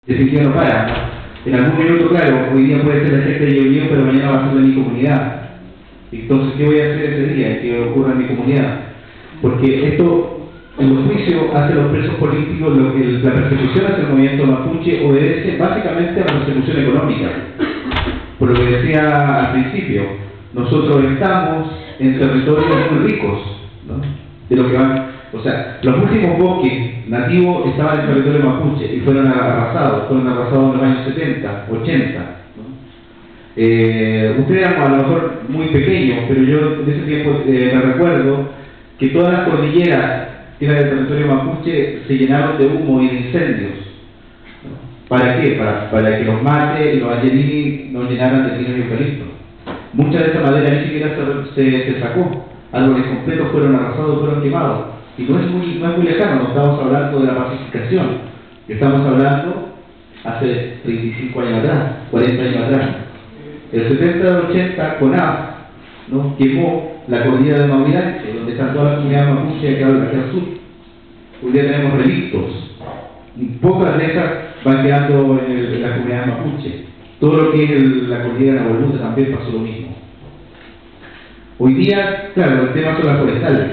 definitiva no para, ¿no? En algún minuto, claro, hoy día puede ser la gente de Ñuñoa, pero mañana va a ser de mi comunidad. Entonces, ¿qué voy a hacer ese día? ¿Qué ocurra en mi comunidad? Porque esto, en los juicios hacia los presos políticos, la persecución hacia el movimiento mapuche obedece básicamente a la persecución económica. Por lo que decía al principio, nosotros estamos en territorios muy ricos, ¿no? De lo que van, o sea, los últimos bosques nativos estaban en el territorio mapuche y fueron arrasados en los años 70, 80. Ustedes eran a lo mejor muy pequeños, pero yo en ese tiempo me recuerdo que todas las cordilleras que eran del territorio mapuche se llenaron de humo y de incendios. ¿Para qué? Para que los mates y los angelini nos llenaran de pinos y eucalipto. Mucha de esta madera ni siquiera se sacó. Árboles completos fueron arrasados, fueron quemados. Y no es muy lejano, no estamos hablando de la pacificación. Estamos hablando hace 35 años atrás, 40 años atrás. El 70 al 80, CONAF, ¿no?, quemó la cordillera de Mauriranche, donde están todas las comunidades mapuche acá al sur. Hoy día tenemos relictos. Y pocas de esas van quedando en la comunidad mapuche. Todo lo que es la cordillera de Nahuelbuta también pasó lo mismo. Hoy día, claro, el tema son las forestales.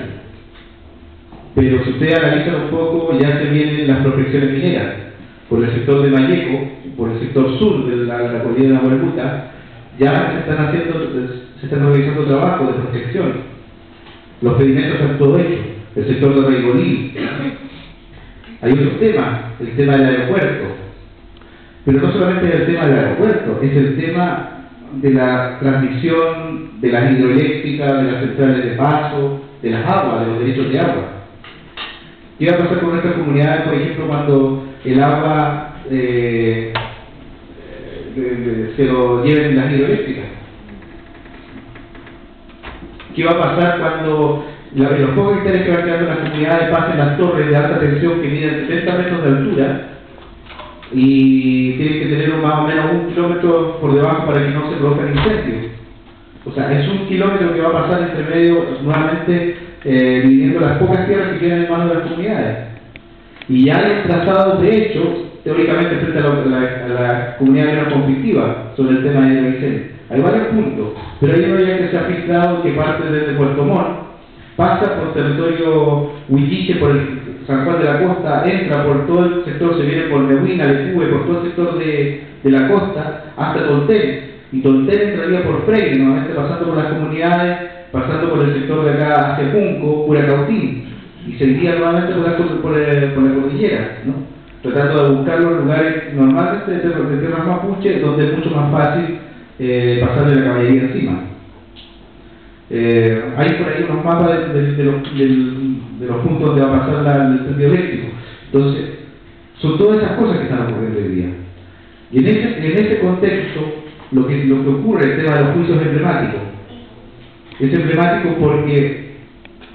Pero si ustedes analizan un poco, ya se vienen las prospecciones mineras. Por el sector de Mayeco, por el sector sur de la cordillera de Nahuelbuta, ya se están realizando trabajos de protección. Los pedimentos están todo hechos. El sector de Reigolí. Hay otros temas, el tema del aeropuerto. Pero no solamente es el tema del aeropuerto, es el tema de la transmisión de las hidroeléctricas, de las centrales de paso, de las aguas, de los derechos de agua. ¿Qué va a pasar con nuestras comunidades, por ejemplo, cuando el agua se lo lleven las hidroeléctricas? ¿Qué va a pasar cuando los pocos hectáreas que van quedando en las comunidades pasen las torres de alta tensión que miden 70 metros de altura y tienen que tener más o menos 1 kilómetro por debajo para que no se produzcan incendios? O sea, es 1 kilómetro que va a pasar entre medio, nuevamente dividiendo las pocas tierras que quedan en manos de las comunidades. Y ya hay trazados de hecho, teóricamente frente a la comunidad menos conflictiva sobre el tema de hidroincendio. Hay varios puntos, pero hay uno ya que se ha filtrado que parte desde Puerto Montt, pasa por territorio Huilliche, por el San Juan de la Costa, entra por todo el sector, se viene por Nehuina, Lecube, por todo el sector de la costa, hasta Tolten. Y Tolten entraría por Freire, nuevamente pasando por las comunidades, pasando por el sector de acá hacia Junco, Curacautín, y seguiría nuevamente por la cordillera, ¿no?, tratando de buscar los lugares normalmente de tierras mapuche, donde es mucho más fácil pasarle la caballería encima. Hay por ahí unos mapas de los puntos donde va a pasar el tendido eléctrico. Entonces, son todas esas cosas que están ocurriendo hoy día. Y en ese contexto, lo que ocurre, el tema de los juicios es emblemático. Es emblemático porque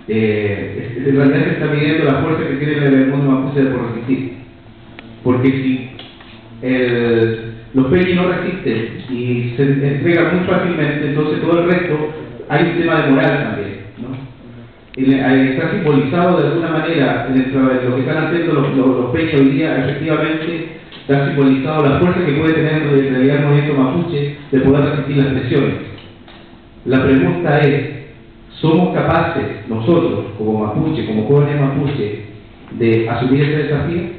en realidad se está midiendo la fuerza que tiene el mundo mapuche de por resistir. Porque si los peñis no resisten y se entregan muy fácilmente, entonces todo el resto, hay un tema de moral también, ¿no? Está simbolizado de alguna manera dentro de lo que están haciendo los peñis hoy día. Efectivamente está simbolizado la fuerza que puede tener en realidad el movimiento mapuche de poder resistir las presiones. La pregunta es, ¿somos capaces nosotros, como mapuche, como jóvenes mapuche, de asumir ese desafío?